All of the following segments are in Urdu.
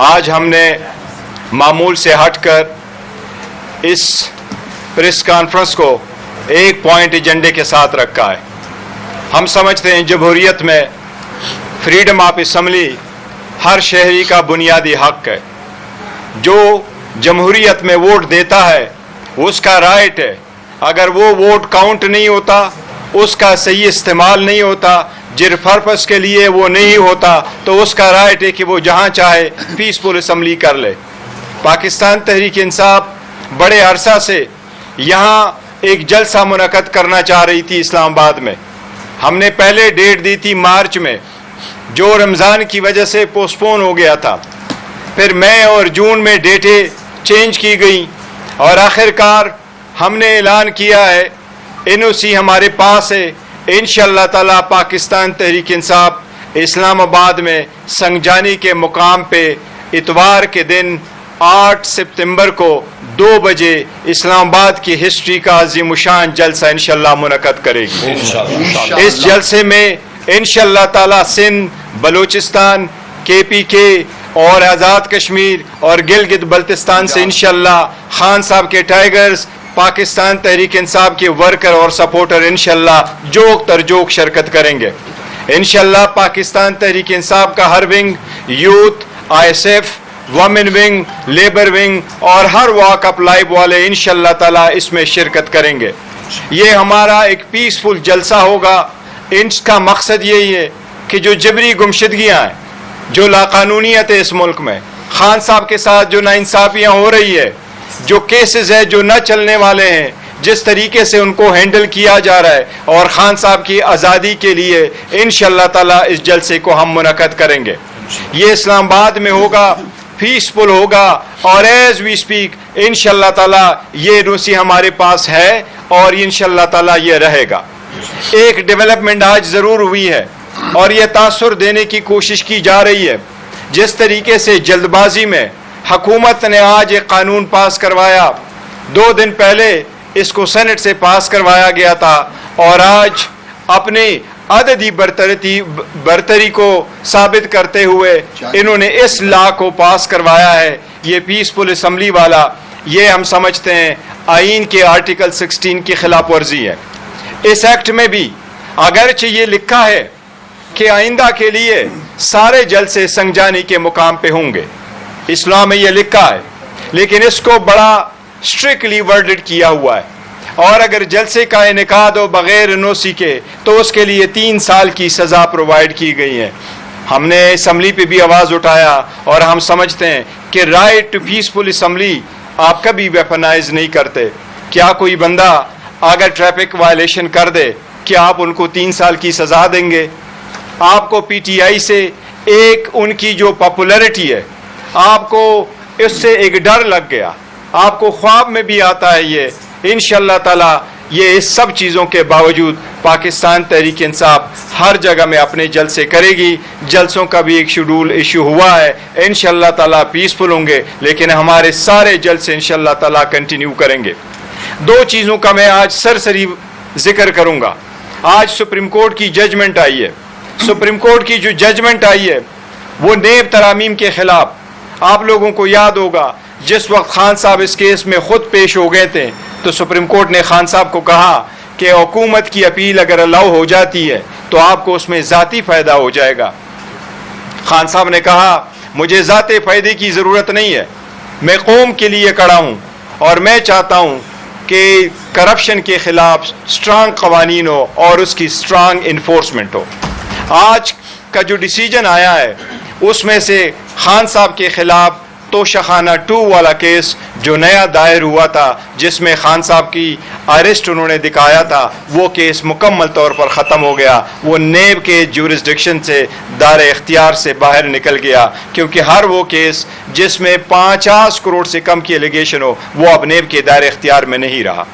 آج ہم نے معمول سے ہٹ کر اس پریس کانفرنس کو ایک پوائنٹ ایجنڈے کے ساتھ رکھا ہے. ہم سمجھتے ہیں جمہوریت میں فریڈم آف اسمبلی ہر شہری کا بنیادی حق ہے. جو جمہوریت میں ووٹ دیتا ہے اس کا رائٹ ہے. اگر وہ ووٹ کاؤنٹ نہیں ہوتا، اس کا صحیح استعمال نہیں ہوتا، جن پرپس کے لیے وہ نہیں ہوتا، تو اس کا رائٹ ہے کہ وہ جہاں چاہے پیسفل اسمبلی کر لے. پاکستان تحریک انصاف بڑے عرصہ سے یہاں ایک جلسہ منعقد کرنا چاہ رہی تھی اسلام آباد میں. ہم نے پہلے ڈیٹ دی تھی مارچ میں، جو رمضان کی وجہ سے پوسٹ پون ہو گیا تھا. پھر مئی اور جون میں ڈیٹیں چینج کی گئیں اور آخر کار ہم نے اعلان کیا ہے، NOC ہمارے پاس ہے. انشاءاللہ تعالی پاکستان تحریک انصاف اسلام آباد میں سنگجانی کے مقام پہ اتوار کے دن 8 سپتمبر کو 2 بجے اسلام آباد کی ہسٹری کا عظیم الشان جلسہ انشاءاللہ منعقد کرے گی. اس جلسے میں انشاءاللہ تعالی سندھ، بلوچستان، KPK اور آزاد کشمیر اور گلگت بلتستان سے انشاءاللہ خان صاحب کے ٹائیگرز، پاکستان تحریک انصاف کے ورکر اور سپورٹر انشاءاللہ جوک تر جوک شرکت کریں گے. انشاءاللہ پاکستان تحریک انصاف کا ہر wing, youth, ISF، women wing, labour wing اور ہر واک اپ لائف والے انشاءاللہ تعالی اس میں شرکت کریں گے. یہ ہمارا ایک پیسفل جلسہ ہوگا. اس کا مقصد یہی ہے کہ جو جبری گمشدگیاں ہیں، جو لاقانونیت ہے اس ملک میں، خان صاحب کے ساتھ جو ناانصافیاں ہو رہی ہے، جو کیسز ہے جو نہ چلنے والے ہیں، جس طریقے سے ان کو ہینڈل کیا جا رہا ہے، اور خان صاحب کی آزادی کے لیے انشاءاللہ تعالی اس جلسے کو ہم منعقد کریں گے. یہ اسلام آباد میں ہوگا، پیسفل ہوگا، اور ایز وی اسپیک انشاءاللہ تعالی یہ NOC ہمارے پاس ہے اور انشاءاللہ تعالی یہ رہے گا. ایک ڈیولپمنٹ آج ضرور ہوئی ہے اور یہ تاثر دینے کی کوشش کی جا رہی ہے. جس طریقے سے جلد بازی میں حکومت نے آج ایک قانون پاس کروایا، 2 دن پہلے اس کو سینٹ سے پاس کروایا گیا تھا، اور آج اپنی عددی برتری کو ثابت کرتے ہوئے انہوں نے اس لا کو پاس کروایا ہے. یہ پیسفل اسمبلی والا، یہ ہم سمجھتے ہیں آئین کے آرٹیکل 16 کی خلاف ورزی ہے. اس ایکٹ میں بھی اگرچہ یہ لکھا ہے کہ آئندہ کے لیے سارے جلسے سنگجانی کے مقام پہ ہوں گے، اسلام میں یہ لکھا ہے، لیکن اس کو بڑا اسٹرکٹلی ورڈڈ کیا ہوا ہے. اور اگر جلسے کا انعقاد ہو بغیر NOC کے تو اس کے لیے 3 سال کی سزا پرووائڈ کی گئی ہے. ہم نے اسمبلی پہ بھی آواز اٹھایا اور ہم سمجھتے ہیں کہ رائٹ ٹو پیسفل اسمبلی آپ کبھی ویپنائز نہیں کرتے. کیا کوئی بندہ اگر ٹریفک وائلیشن کر دے، کیا آپ ان کو 3 سال کی سزا دیں گے؟ آپ کو PTI سے ایک ان کی جو پاپولیرٹی ہے، آپ کو اس سے ایک ڈر لگ گیا، آپ کو خواب میں بھی آتا ہے یہ. انشاءاللہ تعالی یہ اس سب چیزوں کے باوجود پاکستان تحریک انصاف ہر جگہ میں اپنے جلسے کرے گی. جلسوں کا بھی ایک شیڈول ایشو ہوا ہے، انشاءاللہ تعالی پیسفل ہوں گے، لیکن ہمارے سارے جلسے انشاءاللہ تعالی کنٹینیو کریں گے. 2 چیزوں کا میں آج سرسری ذکر کروں گا. آج سپریم کورٹ کی ججمنٹ آئی ہے. سپریم کورٹ کی جو ججمنٹ آئی ہے وہ نیب ترامیم کے خلاف. آپ لوگوں کو یاد ہوگا جس وقت خان صاحب اس کیس میں خود پیش ہو گئے تھے تو سپریم کورٹ نے خان صاحب کو کہا کہ حکومت کی اپیل اگر الاؤ ہو جاتی ہے تو آپ کو اس میں ذاتی فائدہ ہو جائے گا. خان صاحب نے کہا مجھے ذاتی فائدے کی ضرورت نہیں ہے، میں قوم کے لیے کھڑا ہوں اور میں چاہتا ہوں کہ کرپشن کے خلاف سٹرانگ قوانین ہو اور اس کی سٹرانگ انفورسمنٹ ہو. آج کا جو ڈیسیجن آیا ہے اس میں سے خان صاحب کے خلاف توشخانہ 2 والا کیس جو نیا دائر ہوا تھا، جس میں خان صاحب کی اریسٹ انہوں نے دکھایا تھا، وہ کیس مکمل طور پر ختم ہو گیا. وہ نیب کے جورسڈکشن سے، دار اختیار سے باہر نکل گیا، کیونکہ ہر وہ کیس جس میں 50 کروڑ سے کم کی الیگیشن ہو وہ اب نیب کے دائر اختیار میں نہیں رہا.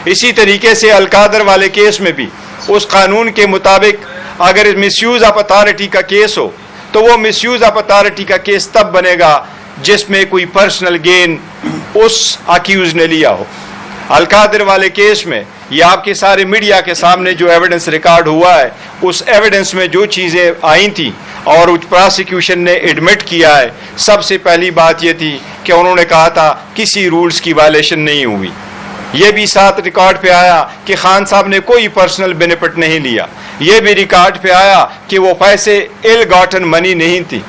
اسی طریقے سے القادر والے کیس میں بھی اس قانون کے مطابق اگر مس یوز آف اتھارٹی کا کیس ہو تو وہ مس یوز آف اتھارٹی کا کیس تب بنے گا جس میں کوئی پرسنل گین اس اکیوز نے لیا ہو. القادر والے کیس میں یہ آپ کے سارے میڈیا کے سامنے جو ایویڈنس ریکارڈ ہوا ہے، اس ایویڈنس میں جو چیزیں آئی تھیں اور پراسیکیوشن نے ایڈمٹ کیا ہے، سب سے پہلی بات یہ تھی کہ انہوں نے کہا تھا کسی رولز کی وائلیشن نہیں ہوئی۔ یہ بھی ساتھ ریکارڈ پہ آیا کہ خان صاحب نے کوئی پرسنل بینیفٹ نہیں لیا۔ یہ بھی ریکارڈ پہ آیا کہ وہ پیسے ایل گاٹن منی نہیں تھی۔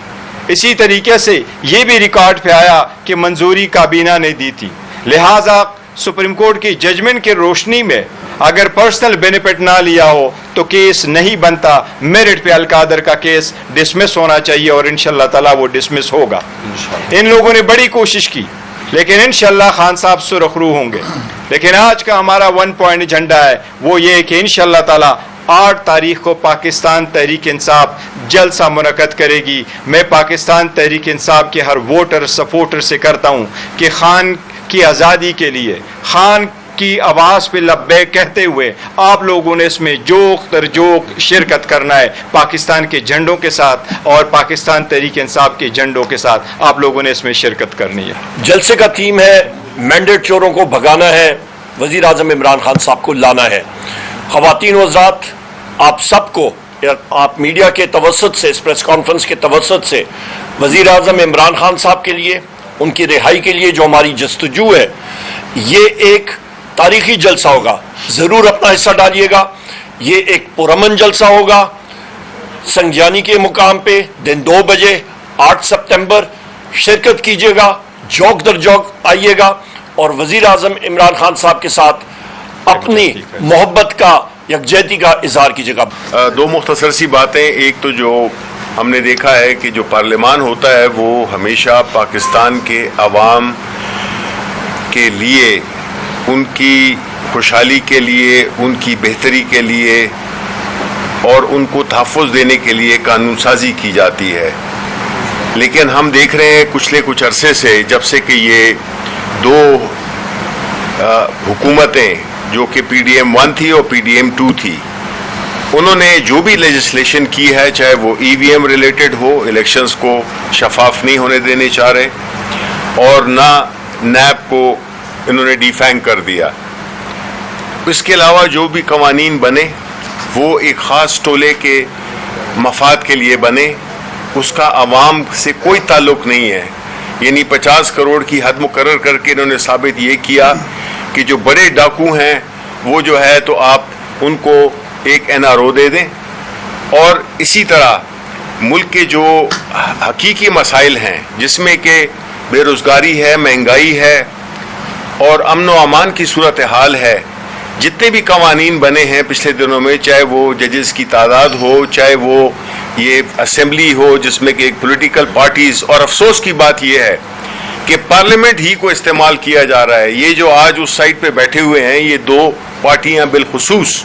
اسی طریقے سے یہ بھی ریکارڈ پہ آیا کہ منظوری کابینہ نے دی تھی۔ لہٰذا سپریم کورٹ کی ججمنٹ کی روشنی میں اگر پرسنل بینیفٹ نہ لیا ہو تو کیس نہیں بنتا، میرٹ پہ القادر کا کیس ڈسمس ہونا چاہیے، اور انشاءاللہ تعالیٰ وہ ڈسمس ہوگا۔ ان لوگوں نے بڑی کوشش کی لیکن انشاءاللہ خان صاحب سرخ روح ہوں گے۔ لیکن آج کا ہمارا 1 پوائنٹ ایجنڈا ہے وہ یہ کہ انشاءاللہ تعالیٰ 8 تاریخ کو پاکستان تحریک انصاف جلسہ منعقد کرے گی۔ میں پاکستان تحریک انصاف کے ہر ووٹر سپورٹر سے کرتا ہوں کہ خان کی آزادی کے لیے، خان کی آواز پہ لبیک کہتے ہوئے آپ لوگوں نے اس میں جوق در جوق شرکت کرنا ہے، پاکستان کے جھنڈوں کے ساتھ اور پاکستان تحریک انصاف کے جھنڈوں کے ساتھ آپ لوگوں نے اس میں شرکت کرنی ہے۔ جلسے کا تھیم ہے مینڈیٹ چوروں کو بھگانا ہے، وزیر اعظم عمران خان صاحب کو لانا ہے۔ خواتین و حضرات، آپ سب کو، آپ میڈیا کے توسط سے، اس پریس کانفرنس کے توسط سے وزیر اعظم عمران خان صاحب کے لیے، ان کی رہائی کے لیے جو ہماری جستجو ہے، یہ ایک تاریخی جلسہ ہوگا، ضرور اپنا حصہ ڈالیے گا۔ یہ ایک پرامن جلسہ ہوگا سنگجانی کے مقام پہ دن 2 بجے 8 سپتمبر، شرکت کیجیے گا، جوک در جوک آئیے گا اور وزیر اعظم عمران خان صاحب کے ساتھ اپنی محبت کا، یکجہتی کا اظہار کیجیے گا۔ 2 مختصر سی باتیں۔ ایک تو جو ہم نے دیکھا ہے کہ جو پارلیمان ہوتا ہے وہ ہمیشہ پاکستان کے عوام کے لیے، ان کی خوشحالی کے لیے، ان کی بہتری کے لیے اور ان کو تحفظ دینے کے لیے قانون سازی کی جاتی ہے۔ لیکن ہم دیکھ رہے ہیں پچھلے کچھ عرصے سے، جب سے کہ یہ 2 حکومتیں جو کہ پی ڈی ایم 1 تھی اور پی ڈی ایم 2 تھی، انہوں نے جو بھی لیجسلیشن کی ہے، چاہے وہ ای وی ایم ریلیٹڈ ہو، الیکشنز کو شفاف نہیں ہونے دینے چاہ رہے، اور نہ نیب کو انہوں نے ڈیفینگ کر دیا۔ اس کے علاوہ جو بھی قوانین بنے وہ ایک خاص ٹولے کے مفاد کے لیے بنے، اس کا عوام سے کوئی تعلق نہیں ہے۔ یعنی 50 کروڑ کی حد مقرر کر کے انہوں نے ثابت یہ کیا کہ جو بڑے ڈاکو ہیں وہ جو ہے تو آپ ان کو ایک این آر او دے دیں، اور اسی طرح ملک کے جو حقیقی مسائل ہیں جس میں کہ بے روزگاری ہے، مہنگائی ہے اور امن و امان کی صورتحال ہے، جتنے بھی قوانین بنے ہیں پچھلے دنوں میں، چاہے وہ ججز کی تعداد ہو، چاہے وہ یہ اسمبلی ہو جس میں کہ ایک پولیٹیکل پارٹیز، اور افسوس کی بات یہ ہے کہ پارلیمنٹ ہی کو استعمال کیا جا رہا ہے۔ یہ جو آج اس سائٹ پہ بیٹھے ہوئے ہیں، یہ 2 پارٹیاں بالخصوص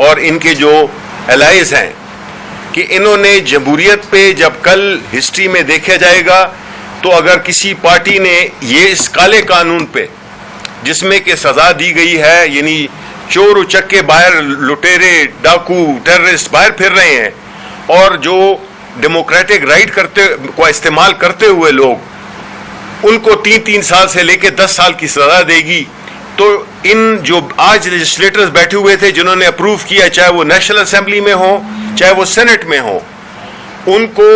اور ان کے جو الائز ہیں، کہ انہوں نے جمہوریت پہ، جب کل ہسٹری میں دیکھا جائے گا تو اگر کسی پارٹی نے یہ اس کالے قانون پہ جس میں کہ سزا دی گئی ہے، یعنی چور اچکے باہر، لٹیرے، ڈاکو، ٹیررسٹ باہر پھر رہے ہیں، اور جو ڈیموکریٹک رائٹ کو استعمال کرتے ہوئے لوگ، ان کو 3 سال سے لے کے 10 سال کی سزا دے گی، تو ان جو آج لیجسلیٹرز بیٹھے ہوئے تھے جنہوں نے اپروو کیا، چاہے وہ نیشنل اسمبلی میں ہوں چاہے وہ سینٹ میں ہوں، ان کو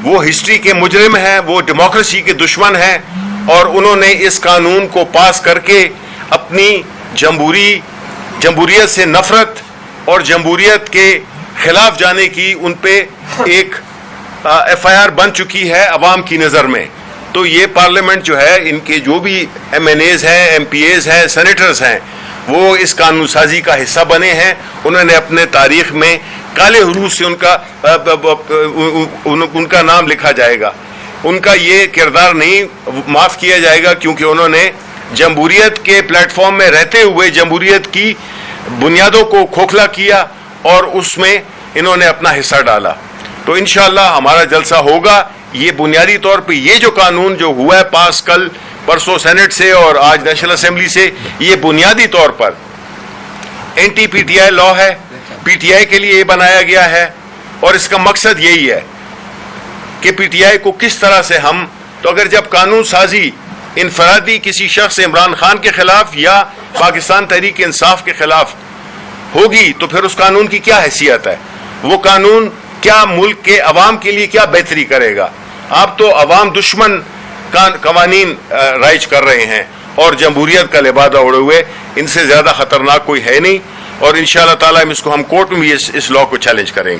وہ ہسٹری کے مجرم ہیں، وہ ڈیموکریسی کے دشمن ہیں، اور انہوں نے اس قانون کو پاس کر کے اپنی جمہوریت سے نفرت اور جمہوریت کے خلاف جانے کی ان پہ ایک ایف آئی آر بن چکی ہے عوام کی نظر میں۔ تو یہ پارلیمنٹ جو ہے، ان کے جو بھی ایم این ایز ہیں، ایم پی ایز ہیں، سینیٹرز ہیں، وہ اس قانون سازی کا حصہ بنے ہیں۔ انہوں نے اپنے تاریخ میں کالے حروف سے ان کا نام لکھا جائے گا، ان کا یہ کردار نہیں معاف کیا جائے گا، کیونکہ انہوں نے جمہوریت کے پلیٹ فارم میں رہتے ہوئے جمہوریت کی بنیادوں کو کھوکھلا کیا اور اس میں انہوں نے اپنا حصہ ڈالا۔ تو انشاءاللہ ہمارا جلسہ ہوگا۔ یہ بنیادی طور پہ یہ جو قانون جو ہوا ہے پاس کل پرسوں سینٹ سے اور آج نیشنل اسمبلی سے، یہ بنیادی طور پر اینٹی پی ٹی آئی لا ہے، پی ٹی آئی کے لیے یہ بنایا گیا ہے، اور اس کا مقصد یہی ہے کہ پی ٹی آئی کو کس طرح سے ہم، تو اگر جب قانون سازی انفرادی کسی شخص عمران خان کے خلاف یا پاکستان تحریک انصاف کے خلاف ہوگی تو پھر اس قانون کی کیا حیثیت ہے؟ وہ قانون کیا ملک کے عوام کے لیے کیا بہتری کرے گا؟ آپ تو عوام دشمن قوانین رائج کر رہے ہیں اور جمہوریت کا لبادہ اڑے ہوئے. ان سے زیادہ خطرناک کوئی ہے نہیں، اور انشاءاللہ تعالی ہم کورٹ میں بھی اس لا کو چیلنج کریں گے.